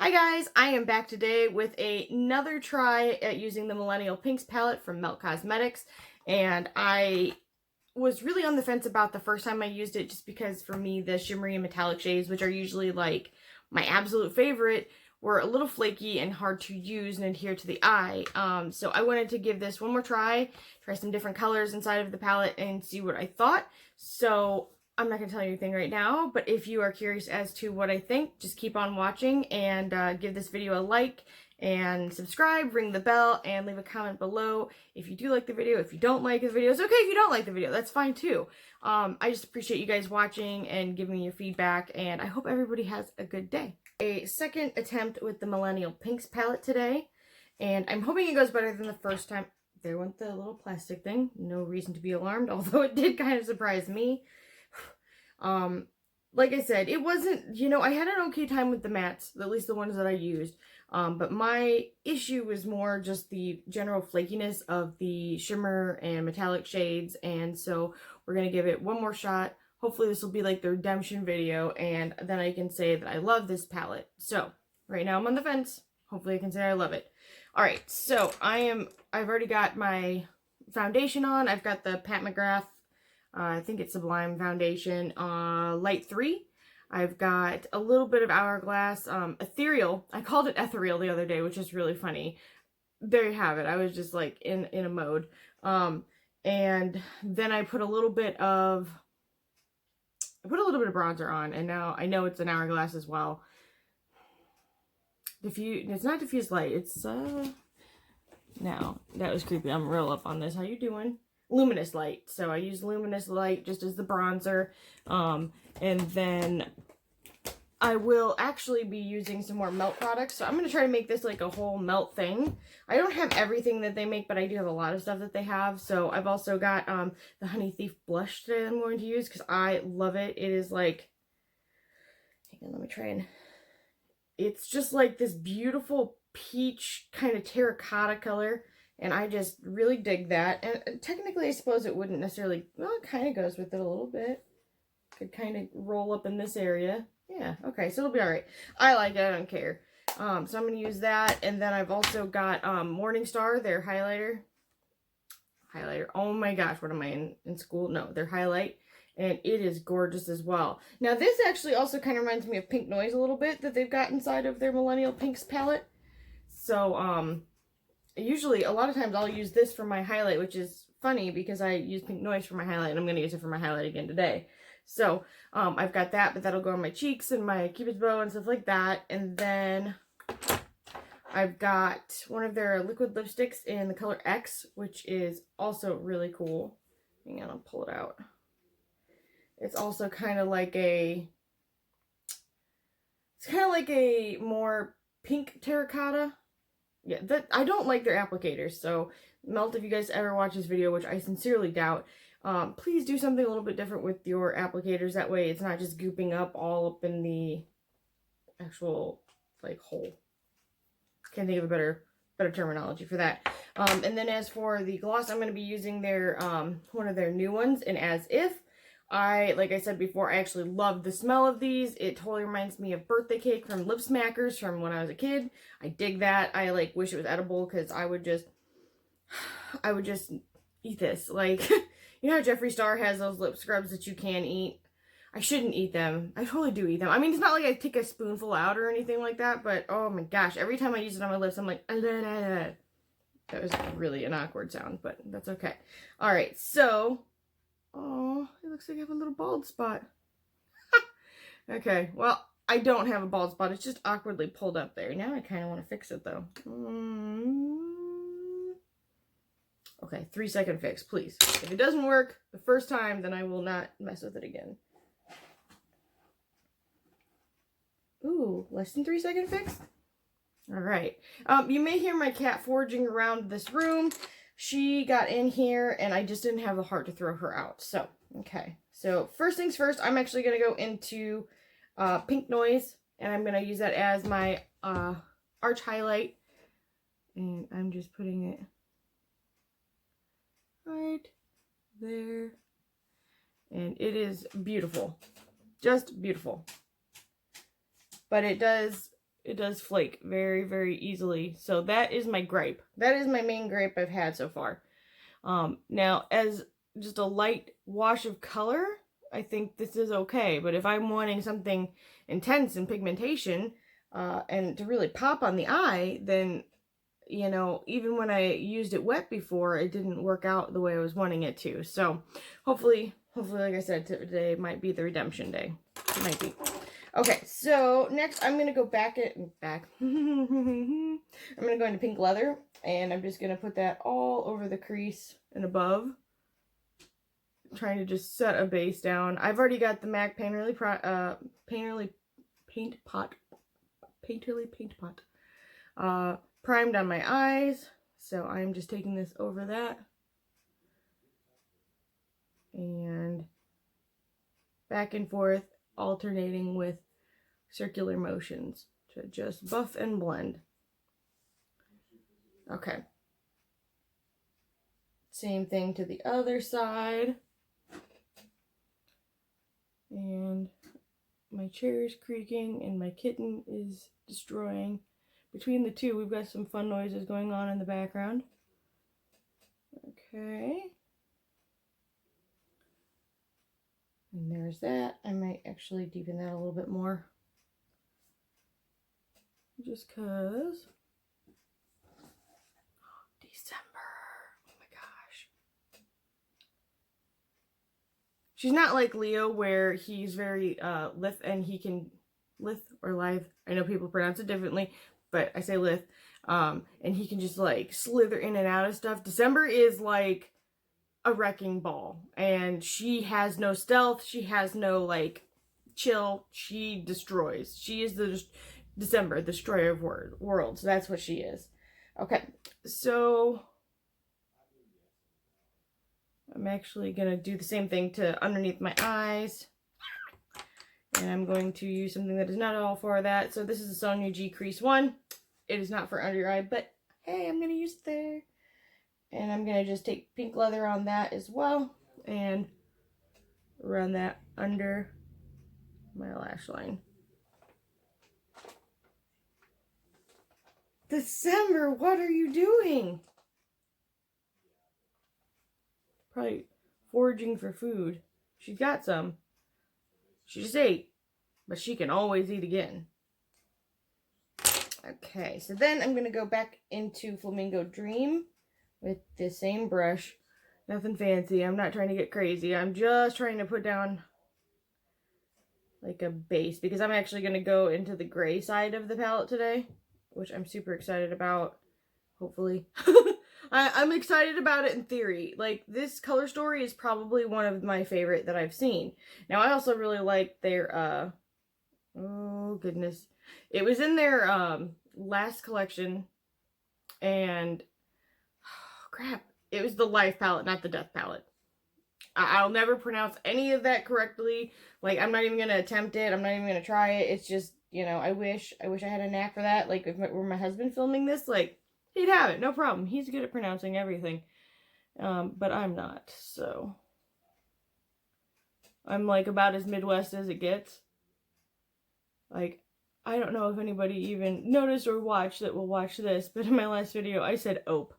Hi guys, I am back today with another try at using the Millennial Pinx palette from Melt Cosmetics, and I was really on the fence about the first time I used it just because for me the shimmery and metallic shades, which are usually like my absolute favorite, were a little flaky and hard to use and adhere to the eye. So I wanted to give this one more try some different colors inside of the palette and see what I thought. So I'm not going to tell you anything right now, but if you are curious as to what I think, just keep on watching and give this video a like and subscribe, ring the bell, and leave a comment below if you do like the video. If you don't like the video, it's okay if you don't like the video. That's fine too. I just appreciate you guys watching and giving me your feedback, and I hope everybody has a good day. A second attempt with the Millennial Pinx palette today, and I'm hoping it goes better than the first time. There went the little plastic thing. No reason to be alarmed, although it did kind of surprise me. Like I said, it wasn't, I had an okay time with the mattes, at least the ones that I used. But my issue was more just the general flakiness of the shimmer and metallic shades. And so we're going to give it one more shot. Hopefully this will be like the redemption video, and then I can say that I love this palette. So right now I'm on the fence. Hopefully I can say I love it. All right. So I've already got my foundation on. I've got the Pat McGrath, I think it's Sublime Foundation, Light 3. I've got a little bit of Hourglass, Ethereal. I called it Ethereal the other day, which is really funny. There you have it. I was just like in a mode. And then I put a little bit of bronzer on, and now I know it's an Hourglass as well. It's not diffused light. It's, now, that was creepy. I'm real up on this. How you doing? Luminous light. So I use luminous light just as the bronzer. And then I will actually be using some more Melt products. So I'm going to try to make this like a whole Melt thing. I don't have everything that they make, but I do have a lot of stuff that they have. So I've also got the Honey Thief blush that I'm going to use because I love it. It is like, hang on, let me try and, it's just like this beautiful peach kind of terracotta color. And I just really dig that. And technically, I suppose it wouldn't necessarily, well, it kind of goes with it a little bit. Could kind of roll up in this area. Yeah, okay, so it'll be all right. I like it, I don't care. So I'm going to use that. And then I've also got Morningstar, their highlighter. Oh my gosh, what am I in school? No, their highlight. And it is gorgeous as well. Now, this actually also kind of reminds me of Pink Noise a little bit that they've got inside of their Millennial Pinx palette. So, usually, a lot of times I'll use this for my highlight, which is funny because I use Pink Noise for my highlight, and I'm going to use it for my highlight again today. So, I've got that, but that'll go on my cheeks and my Cupid's bow and stuff like that. And then I've got one of their liquid lipsticks in the color X, which is also really cool. Hang on, I'll pull it out. It's also kind of like a more pink terracotta. Yeah, I don't like their applicators, so Melt, if you guys ever watch this video, which I sincerely doubt, please do something a little bit different with your applicators. That way it's not just gooping up all up in the actual, like, hole. Can't think of a better terminology for that. And then as for the gloss, I'm going to be using their, one of their new ones, and As If. Like I said before, I actually love the smell of these. It totally reminds me of birthday cake from Lip Smackers from when I was a kid. I dig that. I like wish it was edible because I would just eat this. Like, you know how Jeffree Star has those lip scrubs that you can eat? I shouldn't eat them. I totally do eat them. I mean, it's not like I take a spoonful out or anything like that, but oh my gosh, every time I use it on my lips, I'm like, that was really an awkward sound, but that's okay. All right, so, oh, it looks like I have a little bald spot. Okay, well, I don't have a bald spot. It's just awkwardly pulled up there. Now I kind of want to fix it, though. Okay, 3-second fix, please. If it doesn't work the first time, then I will not mess with it again. Ooh, less than 3-second fix? All right. You may hear my cat foraging around this room. She got in here, and I just didn't have the heart to throw her out. So, okay. So, first things first, I'm actually going to go into Pink Noise, and I'm going to use that as my arch highlight. And I'm just putting it right there. And it is beautiful. Just beautiful. But it does it does flake very, very easily. So that is my gripe. That is my main gripe I've had so far. Now, as just a light wash of color, I think this is okay. But if I'm wanting something intense in pigmentation, and to really pop on the eye, then, you know, even when I used it wet before, it didn't work out the way I was wanting it to. So hopefully, like I said, today might be the redemption day. It might be. Okay, so next I'm going to go back. I'm going to go into pink leather, and I'm just going to put that all over the crease and above. I'm trying to just set a base down. I've already got the MAC Painterly Paint Pot primed on my eyes. So I'm just taking this over that. And back and forth, alternating with circular motions to just buff and blend. Okay. Same thing to the other side. And my chair is creaking and my kitten is destroying. Between the two, we've got some fun noises going on in the background. Okay. And there's that. I might actually deepen that a little bit more. Just because. December. Oh my gosh. She's not like Leo where he's very lithe and he can lithe or lithe. I know people pronounce it differently, but I say lithe. And he can just like slither in and out of stuff. December is like a wrecking ball, and she has no stealth. She has no like chill. She destroys. She is the December, the destroyer of worlds. That's what she is. Okay, so I'm actually gonna do the same thing to underneath my eyes, and I'm going to use something that is not all for that. So this is the Sonia G Crease 1. It is not for under your eye, but hey, I'm gonna use it there. And I'm going to just take pink leather on that as well and run that under my lash line. December, what are you doing? Probably foraging for food. She's got some. She just ate, but she can always eat again. Okay, so then I'm going to go back into Flamingo Dream with the same brush. Nothing fancy. I'm not trying to get crazy. I'm just trying to put down like a base because I'm actually going to go into the gray side of the palette today, which I'm super excited about, hopefully. I'm excited about it in theory. Like, this color story is probably one of my favorite that I've seen. Now, I also really like their, oh goodness. It was in their last collection, and crap, it was the Life palette, not the Death palette. I'll never pronounce any of that correctly. Like, I'm not even gonna attempt it. I'm not even gonna try it. It's just, you know, I wish I had a knack for that. Like, if were my husband filming this, like, he'd have it, no problem. He's good at pronouncing everything. But I'm not, so I'm like about as Midwest as it gets. Like, I don't know if anybody even noticed or watched that will watch this, but in my last video I said ope.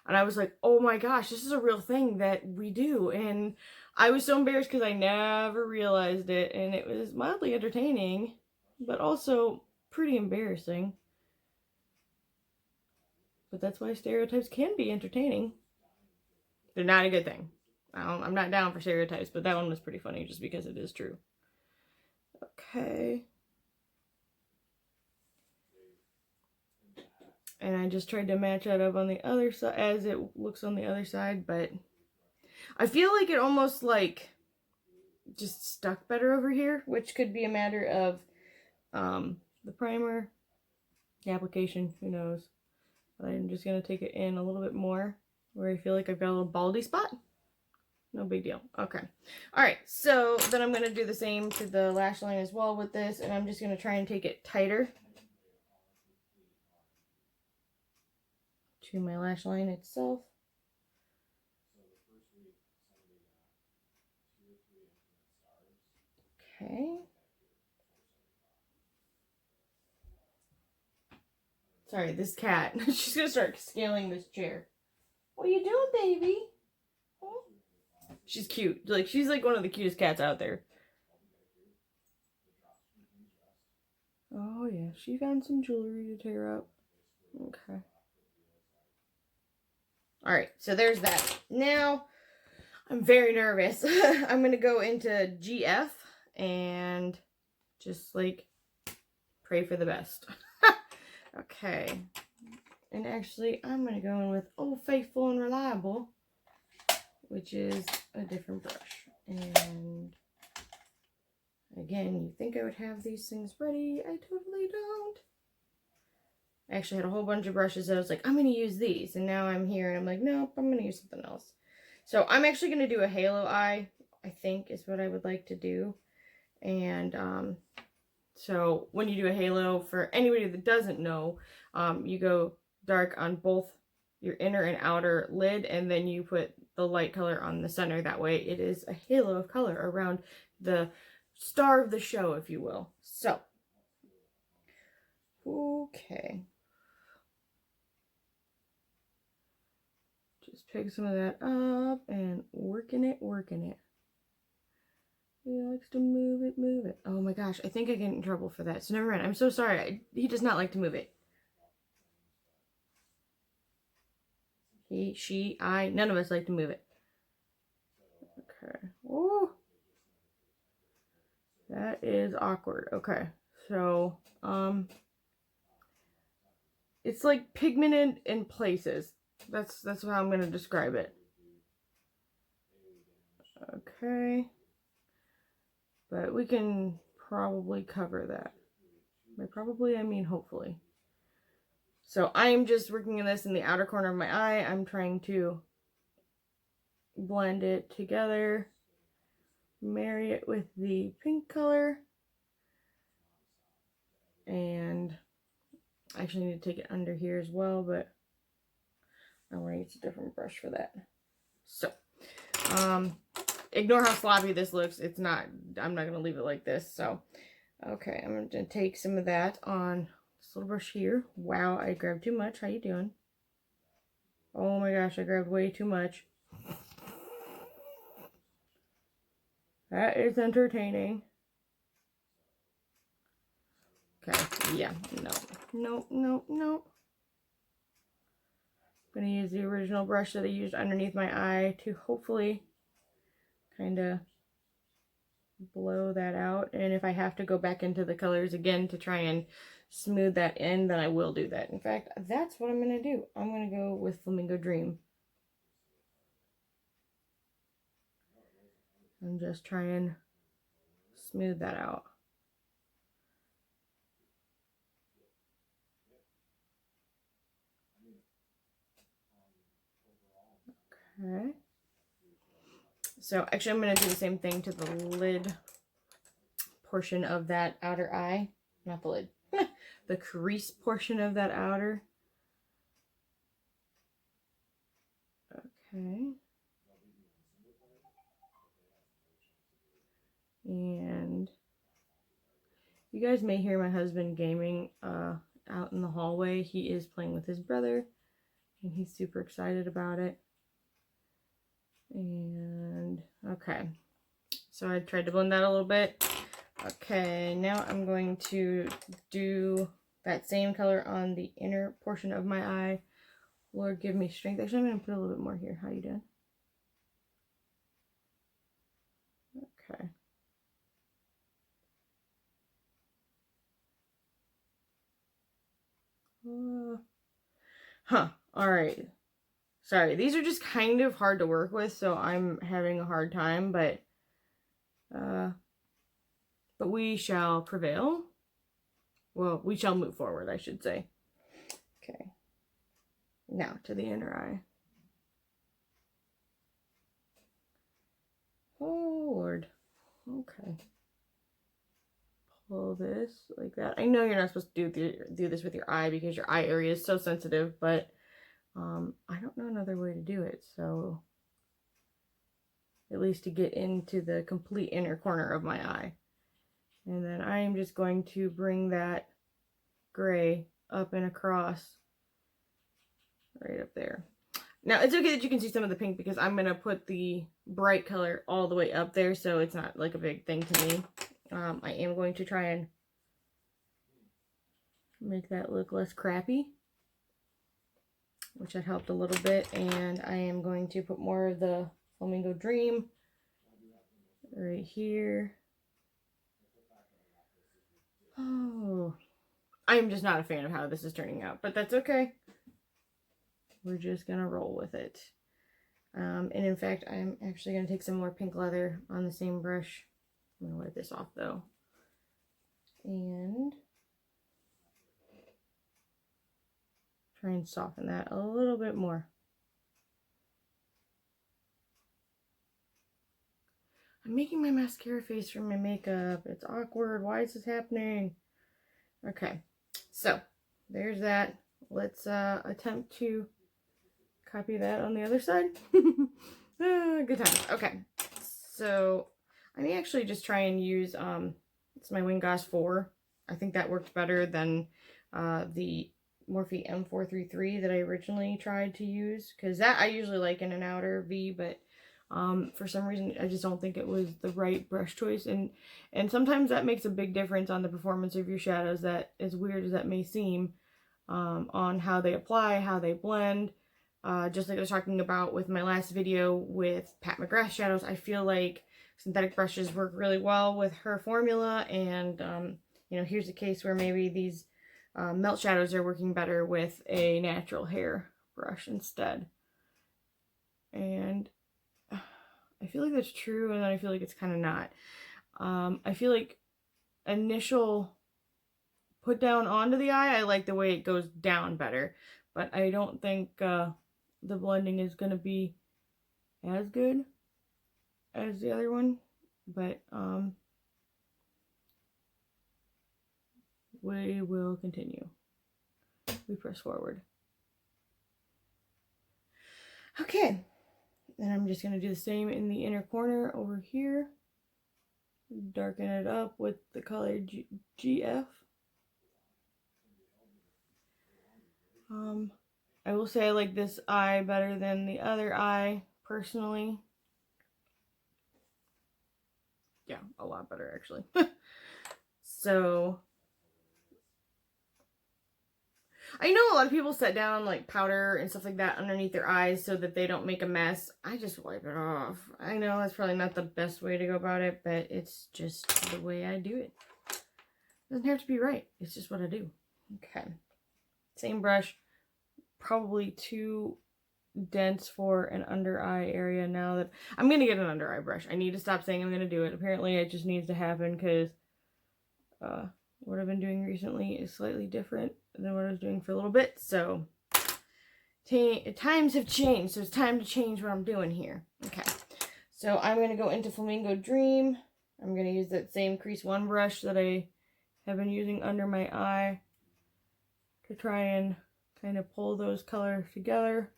And I was like, oh my gosh, this is a real thing that we do. And I was so embarrassed because I never realized it. And it was mildly entertaining, but also pretty embarrassing. But that's why stereotypes can be entertaining. They're not a good thing. I'm not down for stereotypes, but that one was pretty funny just because it is true. Okay. And I just tried to match that up on the other side as it looks on the other side, but I feel like it almost like just stuck better over here, which could be a matter of the primer, the application, who knows. But I'm just going to take it in a little bit more where I feel like I've got a little baldy spot. No big deal. Okay. Alright, so then I'm going to do the same to the lash line as well with this, and I'm just going to try and take it tighter to my lash line itself. Okay. Sorry, this cat. She's gonna start scaling this chair. What are you doing, baby? Huh? She's cute. Like, she's like one of the cutest cats out there. Oh yeah, she found some jewelry to tear up. Okay. Alright, so there's that. Now, I'm very nervous. I'm gonna go into GF and just like pray for the best. Okay. And actually, I'm gonna go in with Old Faithful and Reliable, which is a different brush. And again, you think I would have these things ready. I totally don't. I actually had a whole bunch of brushes that I was like, I'm going to use these. And now I'm here and I'm like, nope, I'm going to use something else. So I'm actually going to do a halo eye, I think is what I would like to do. And so when you do a halo, for anybody that doesn't know, you go dark on both your inner and outer lid, and then you put the light color on the center. That way it is a halo of color around the star of the show, if you will. So, okay. Just pick some of that up and working it. He likes to move it. Oh my gosh, I think I get in trouble for that. So never mind. I'm so sorry. He does not like to move it. He, she, I, none of us like to move it. Okay. Oh, that is awkward. Okay. So, it's like pigmented in places. That's how I'm going to describe it. Okay. But we can probably cover that. By probably, I mean hopefully. So I'm just working in this in the outer corner of my eye. I'm trying to blend it together. Marry it with the pink color. And I actually need to take it under here as well, but I want to use a different brush for that. So, ignore how sloppy this looks. It's not, I'm not going to leave it like this. So, okay, I'm going to take some of that on this little brush here. Wow, I grabbed too much. How you doing? Oh my gosh, I grabbed way too much. That is entertaining. Okay, yeah, no. I'm going to use the original brush that I used underneath my eye to hopefully kind of blow that out. And if I have to go back into the colors again to try and smooth that in, then I will do that. In fact, that's what I'm going to do. I'm going to go with Flamingo Dream. And just try and smooth that out. Okay. So actually I'm going to do the same thing to the lid portion of that outer eye. Not the lid. The crease portion of that outer. Okay. And you guys may hear my husband gaming out in the hallway. He is playing with his brother and he's super excited about it. And okay, so I tried to blend that a little bit. Okay, now I'm going to do that same color on the inner portion of my eye. Lord, give me strength. Actually, I'm going to put a little bit more here. How you doing? Okay. All right. Sorry, these are just kind of hard to work with, so I'm having a hard time, but we shall prevail. Well, we shall move forward, I should say. Okay. Now to the inner eye. Oh, Lord. Okay. Pull this like that. I know you're not supposed to do this with your eye because your eye area is so sensitive, but I don't know another way to do it, so at least to get into the complete inner corner of my eye. And then I am just going to bring that gray up and across right up there. Now, it's okay that you can see some of the pink because I'm going to put the bright color all the way up there, so it's not like a big thing to me. I am going to try and make that look less crappy, which had helped a little bit. And I am going to put more of the Flamingo Dream right here. Oh, I'm just not a fan of how this is turning out, but that's okay. We're just gonna roll with it. And in fact, I'm actually gonna take some more pink leather on the same brush. I'm gonna wipe this off though. And try and soften that a little bit more. I'm making my mascara face from my makeup. It's awkward. Why is this happening? Okay, so there's that. Let's attempt to copy that on the other side. Good time. Okay, so I may actually just try and use it's my Wingosh 4. I think that worked better than the Morphe M433 that I originally tried to use, because that I usually like in an outer V, but for some reason I just don't think it was the right brush choice, and sometimes that makes a big difference on the performance of your shadows. That, as weird as that may seem, on how they apply, how they blend. Just like I was talking about with my last video with Pat McGrath shadows, I feel like synthetic brushes work really well with her formula, and you know, here's a case where maybe these melt shadows are working better with a natural hair brush instead. And I feel like that's true, and then I feel like it's kind of not. I feel like initial put down onto the eye, I like the way it goes down better, but I don't think the blending is going to be as good as the other one, but we will continue. We press forward. Okay, and I'm just going to do the same in the inner corner over here. Darken it up with the color GF. I will say I like this eye better than the other eye, personally. Yeah, a lot better, actually. So, I know a lot of people set down like powder and stuff like that underneath their eyes so that they don't make a mess. I just wipe it off. I know that's probably not the best way to go about it, but it's just the way I do it. Doesn't have to be right. It's just what I do. Okay. Same brush. Probably too dense for an under eye area now that I'm going to get an under eye brush. I need to stop saying I'm going to do it. Apparently it just needs to happen because what I've been doing recently is slightly different than what I was doing for a little bit. So times have changed, so it's time to change what I'm doing here. Okay, so I'm going to go into Flamingo Dream. I'm going to use that same Crease 1 brush that I have been using under my eye to try and kind of pull those colors together.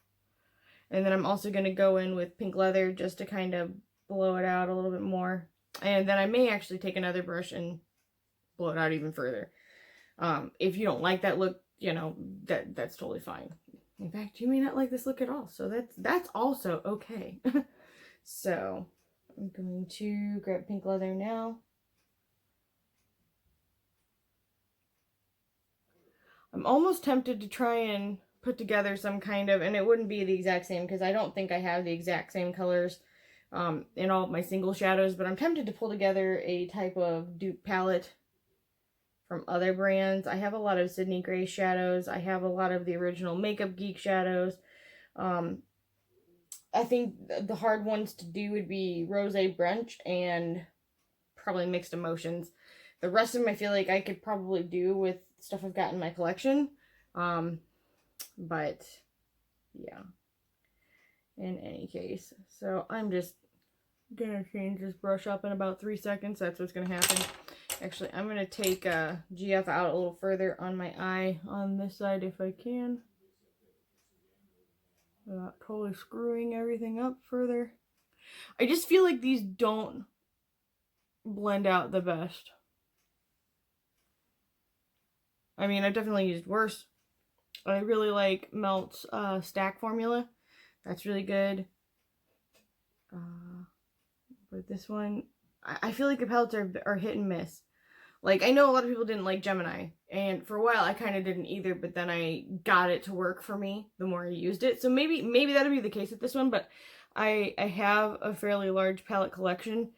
And then I'm also going to go in with pink leather just to kind of blow it out a little bit more. And then I may actually take another brush and blow it out even further. If you don't like that look, you know, that's totally fine. In fact, you may not like this look at all, so that's also okay. So I'm going to grab pink leather now. I'm almost tempted to try and put together some kind of, and it wouldn't be the exact same because I don't think I have the exact same colors in all of my single shadows, but I'm tempted to pull together a type of dupe palette from other brands. I have a lot of Sydney Gray shadows. I have a lot of the original Makeup Geek shadows. I think the hard ones to do would be Rose Brunch and probably Mixed Emotions. The rest of them I feel like I could probably do with stuff I've got in my collection. But yeah, in any case. So I'm just gonna change this brush up in about 3 seconds. That's what's gonna happen. Actually, I'm gonna take GF out a little further on my eye on this side if I can. Without totally screwing everything up further. I just feel like these don't blend out the best. I mean, I've definitely used worse. I really like Melt's stack formula. That's really good. But this one, I feel like the palettes are hit and miss. Like, I know a lot of people didn't like Gemini, and for a while I kind of didn't either, but then I got it to work for me the more I used it. So maybe that'll be the case with this one, but I have a fairly large palette collection,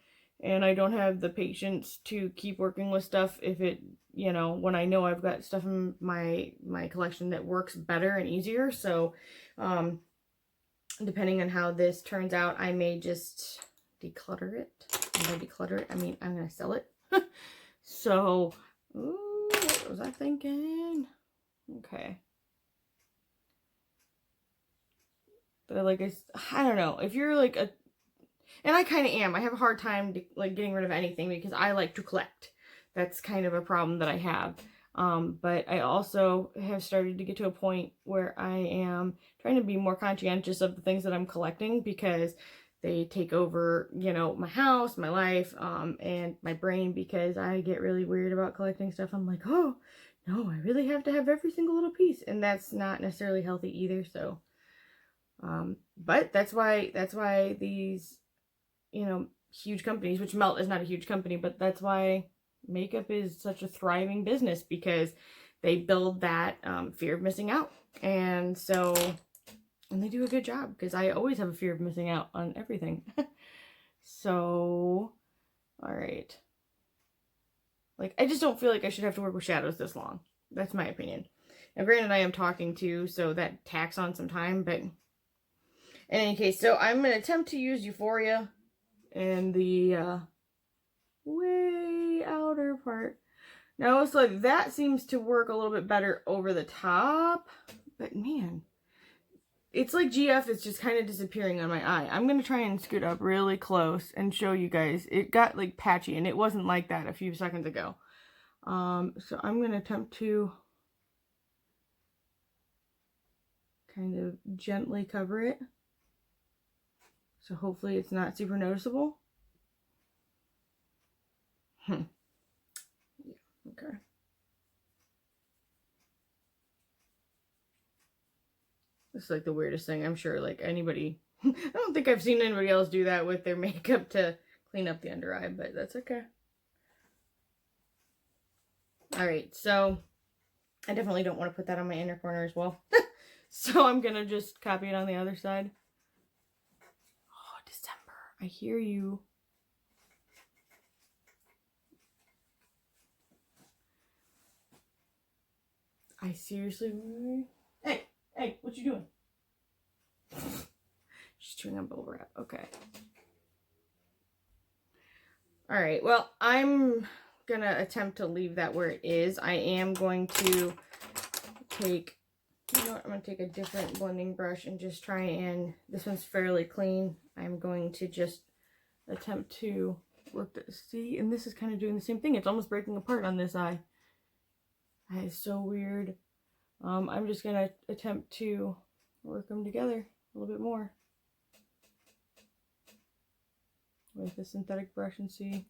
and I don't have the patience to keep working with stuff if it, you know, when I know I've got stuff in my collection that works better and easier. So, depending on how this turns out, I may just declutter it. And by declutter it, I mean I'm going to sell it. So, ooh, what was I thinking? Okay. But like, I don't know. If you're like a, and I kind of am. I have a hard time like getting rid of anything because I like to collect. That's kind of a problem that I have. But I also have started to get to a point where I am trying to be more conscientious of the things that I'm collecting because they take over, you know, my house, my life, and my brain, because I get really weird about collecting stuff. I'm like, oh, no, I really have to have every single little piece. And that's not necessarily healthy either. So, but that's why these, you know, huge companies, which Melt is not a huge company, but that's why makeup is such a thriving business, because they build that fear of missing out. And so, and they do a good job, because I always have a fear of missing out on everything. So, all right. Like, I just don't feel like I should have to work with shadows this long. That's my opinion. Now, granted, I am talking too, so that tacks on some time, but in any case, so I'm going to attempt to use Euphoria in the way outer part. Now, it's like that seems to work a little bit better over the top, but man, it's like GF is just kind of disappearing on my eye. I'm going to try and scoot up really close and show you guys. It got like patchy, and it wasn't like that a few seconds ago. So I'm going to attempt to kind of gently cover it. So hopefully it's not super noticeable. Yeah, okay. This is like the weirdest thing. I'm sure like anybody, I don't think I've seen anybody else do that with their makeup to clean up the under eye, but that's okay. All right, so I definitely don't want to put that on my inner corner as well. So I'm going to just copy it on the other side. Oh, December. I hear you. I seriously... Hey, what you doing? She's chewing on bubble wrap. Okay. All right, well, I'm going to attempt to leave that where it is. I am going to take... You know what, I'm going to take a different blending brush and just try and, this one's fairly clean. I'm going to just attempt to work the, see, and this is kind of doing the same thing. It's almost breaking apart on this eye. That is so weird. I'm just going to attempt to work them together a little bit more with the synthetic brush and see.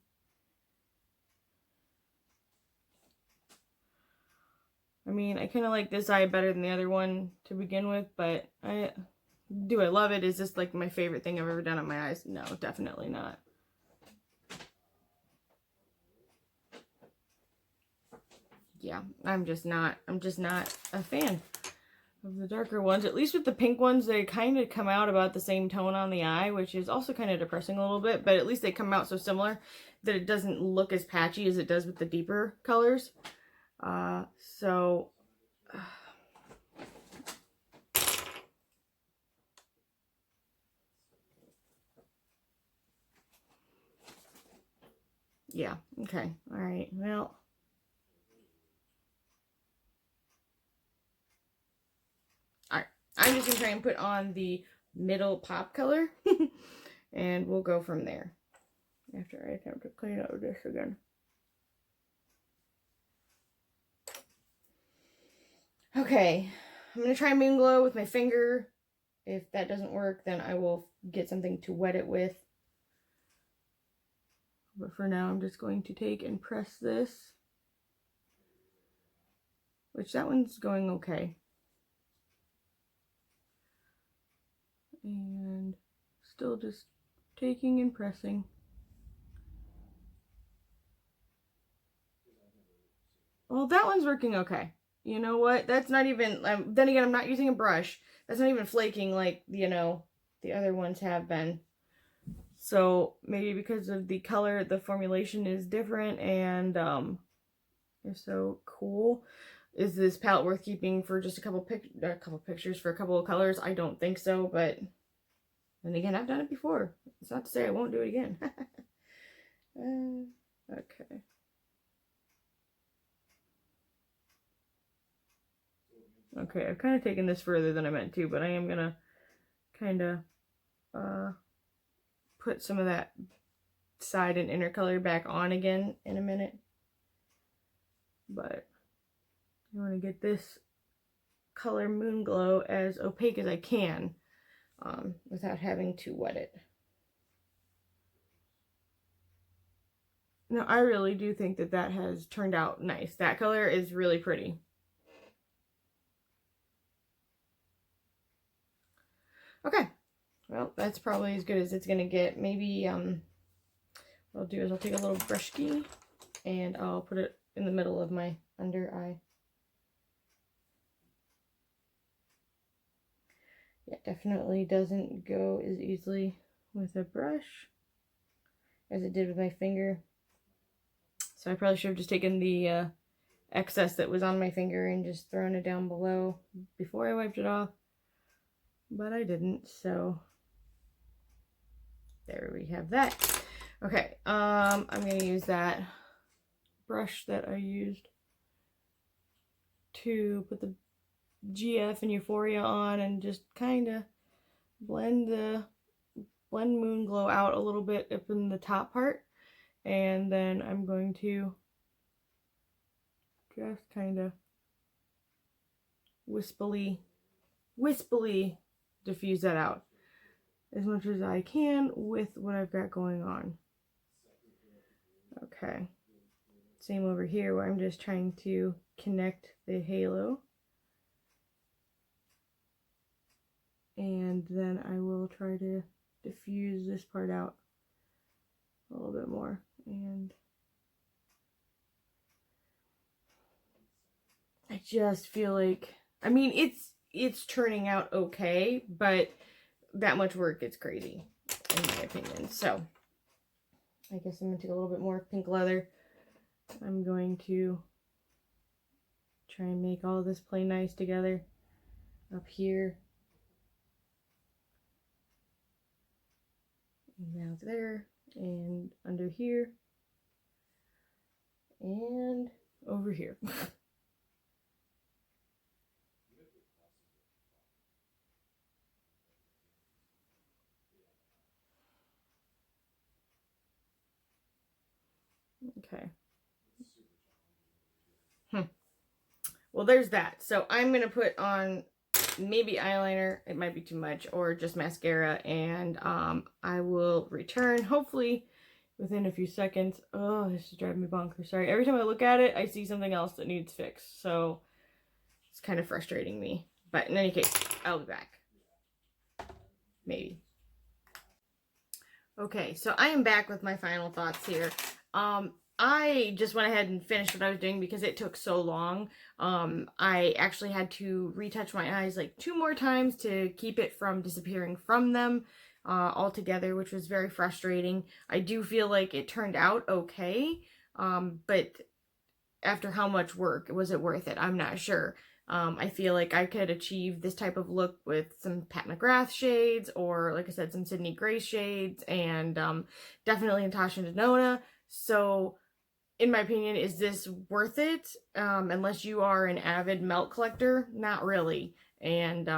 I mean, I kind of like this eye better than the other one to begin with, but do I love it? Is this like my favorite thing I've ever done on my eyes? No, definitely not. Yeah, I'm just not a fan of the darker ones. At least with the pink ones, they kind of come out about the same tone on the eye, which is also kind of depressing a little bit, but at least they come out so similar that it doesn't look as patchy as it does with the deeper colors. So yeah, okay, all right, well, all right, I'm just gonna try and put on the middle pop color and we'll go from there after I attempt to clean up this again. Okay, I'm going to try Moon Glow with my finger. If that doesn't work, then I will get something to wet it with. But for now, I'm just going to take and press this. which that one's going okay. And still just taking and pressing. Well, that one's working okay. You know what? That's not even, then again, I'm not using a brush. That's not even flaking like, you know, the other ones have been. So maybe because of the color, the formulation is different, and they're so cool. Is this palette worth keeping for just a couple pictures for a couple of colors? I don't think so, but then again, I've done it before. It's not to say I won't do it again. Okay. Okay, I've kind of taken this further than I meant to, but I am gonna kind of put some of that side and inner color back on again in a minute. But I want to get this color Moon Glow as opaque as I can without having to wet it. Now, I really do think that that has turned out nice. That color is really pretty. Okay, well, that's probably as good as it's gonna get. Maybe what I'll do is I'll take a little brush key and I'll put it in the middle of my under eye. Yeah, definitely doesn't go as easily with a brush as it did with my finger. So I probably should have just taken the excess that was on my finger and just thrown it down below before I wiped it off. But I didn't, so there we have that. Okay, I'm gonna use that brush that I used to put the GF and Euphoria on and just kind of blend Moon Glow out a little bit up in the top part, and then I'm going to just kind of wispily diffuse that out as much as I can with what I've got going on. Okay, same over here where I'm just trying to connect the halo, and then I will try to diffuse this part out a little bit more. And I just feel like, I mean, it's turning out okay, but that much work, it's crazy, in my opinion. So I guess I'm gonna take a little bit more pink leather. I'm going to try and make all of this play nice together up here. And down there, and under here, and over here. Okay. Well, there's that. So I'm going to put on maybe eyeliner. It might be too much, or just mascara. And I will return hopefully within a few seconds. Oh, this is driving me bonkers. Sorry. Every time I look at it, I see something else that needs fixed. So it's kind of frustrating me. But in any case, I'll be back. Maybe. Okay, so I am back with my final thoughts here. I just went ahead and finished what I was doing because it took so long. I actually had to retouch my eyes like 2 more times to keep it from disappearing from them altogether, which was very frustrating. I do feel like it turned out okay, but after how much work, was it worth it? I'm not sure. I feel like I could achieve this type of look with some Pat McGrath shades, or like I said, some Sydney Grace shades, and definitely Natasha Denona. So in my opinion, is this worth it? Unless you are an avid melt collector, not really. And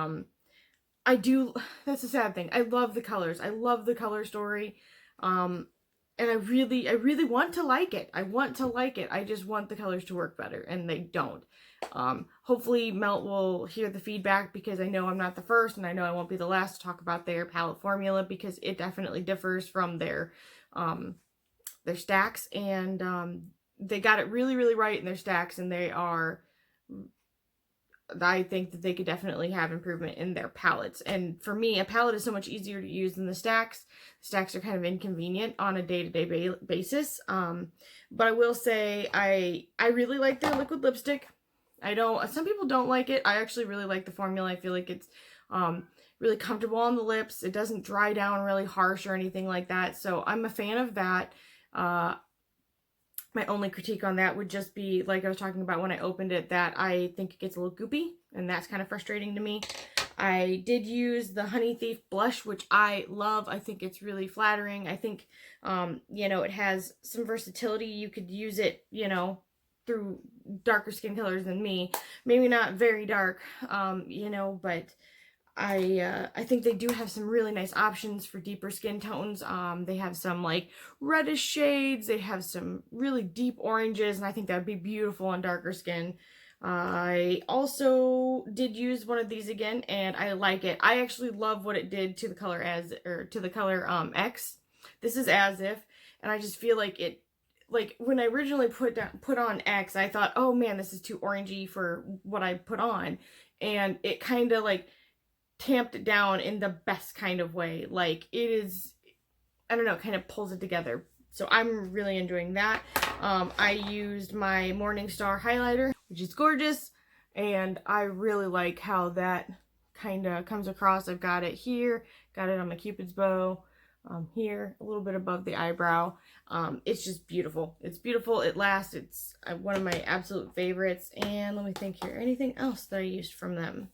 I do, that's the sad thing. I love the colors. I love the color story. And I really want to like it. I want to like it. I just want the colors to work better, and they don't. Hopefully Melt will hear the feedback, because I know I'm not the first, and I know I won't be the last to talk about their palette formula, because it definitely differs from their stacks, and they got it really right in their stacks, and they are I think that they could definitely have improvement in their palettes. And for me, a palette is so much easier to use than the stacks. Stacks are kind of inconvenient on a day-to-day basis. But I will say I really like their liquid lipstick. Some people don't like it. I actually really like the formula. I feel like it's really comfortable on the lips. It doesn't dry down really harsh or anything like that. So I'm a fan of that. My only critique on that would just be, like I was talking about when I opened it, that I think it gets a little goopy, and that's kind of frustrating to me. I did use the Honey Thief blush, which I love. I think it's really flattering. I think, you know, it has some versatility. You could use it, you know, through darker skin colors than me. Maybe not very dark, you know, but I think they do have some really nice options for deeper skin tones. They have some like reddish shades. They have some really deep oranges, and I think that would be beautiful on darker skin. I also did use one of these again, and I like it. I actually love what it did to the color X. This is As If, and I just feel like it, like when I originally put on X, I thought, oh man, this is too orangey for what I put on, and it kind of like tamped it down in the best kind of way. Like it is, I don't know, kind of pulls it together. So I'm really enjoying that. I used my Morningstar highlighter, which is gorgeous, and I really like how that kind of comes across. I've got it here, got it on my Cupid's bow, here, a little bit above the eyebrow. It's just beautiful. It's beautiful. It lasts. It's one of my absolute favorites. And let me think here. Anything else that I used from them?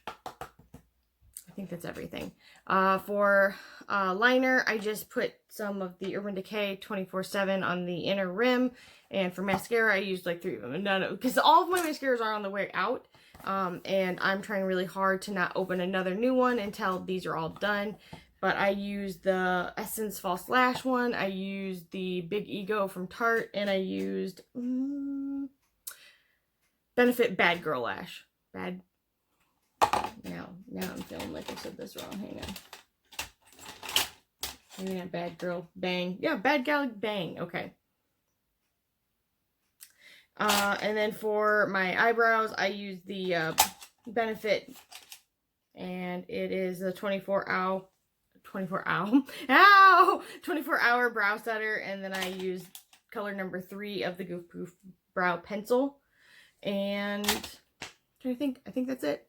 I think that's everything. For liner, I just put some of the Urban Decay 24/7 on the inner rim. And for mascara, I used like 3 of them. No, because all of my mascaras are on the way out. And I'm trying really hard to not open another new one until these are all done. But I used the Essence False Lash one. I used the Big Ego from Tarte. And I used Benefit Bad Girl Lash. Now I'm feeling like I said this wrong. Hang on. Maybe not Bad Girl Bang. Yeah, Bad Gal Bang. Okay. And then for my eyebrows, I used the Benefit, and it is the 24-hour brow setter, and then I used color number 3 of the Goof Proof Brow Pencil. And I think that's it.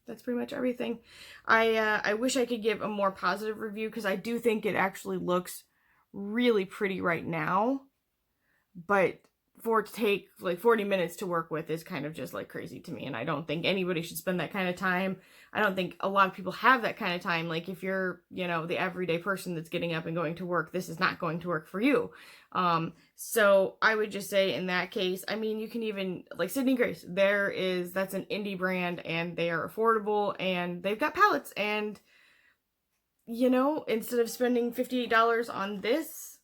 That's pretty much everything. I wish I could give a more positive review, because I do think it actually looks really pretty right now, but for it to take like 40 minutes to work with is kind of just like crazy to me, and I don't think anybody should spend that kind of time. I don't think a lot of people have that kind of time. Like if you're, you know, the everyday person that's getting up and going to work, this is not going to work for you. So I would just say in that case, I mean, you can even, like Sydney Grace, that's an indie brand, and they are affordable, and they've got palettes, and, you know, instead of spending $58 on this,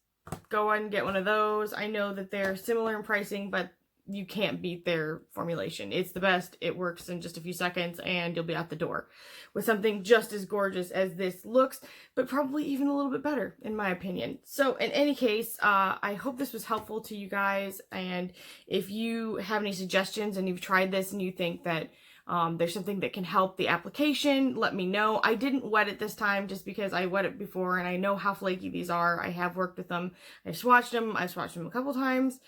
go ahead and get one of those. I know that they're similar in pricing, but you can't beat their formulation. It's the best. It works in just a few seconds, and you'll be out the door with something just as gorgeous as this looks, but probably even a little bit better, in my opinion. So in any case, I hope this was helpful to you guys, and if you have any suggestions and you've tried this and you think that there's something that can help the application, let me know. I didn't wet it this time just because I wet it before, and I know how flaky these are. I have worked with them. I've swatched them a couple times.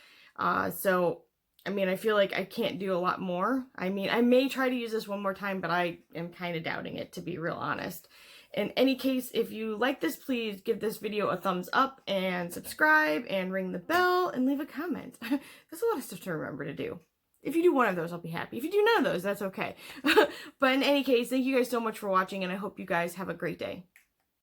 So, I mean, I feel like I can't do a lot more. I mean, I may try to use this one more time, but I am kind of doubting it, to be real honest. In any case, if you like this, please give this video a thumbs up and subscribe and ring the bell and leave a comment. There's a lot of stuff to remember to do. If you do one of those, I'll be happy. If you do none of those, that's okay. But in any case, thank you guys so much for watching, and I hope you guys have a great day.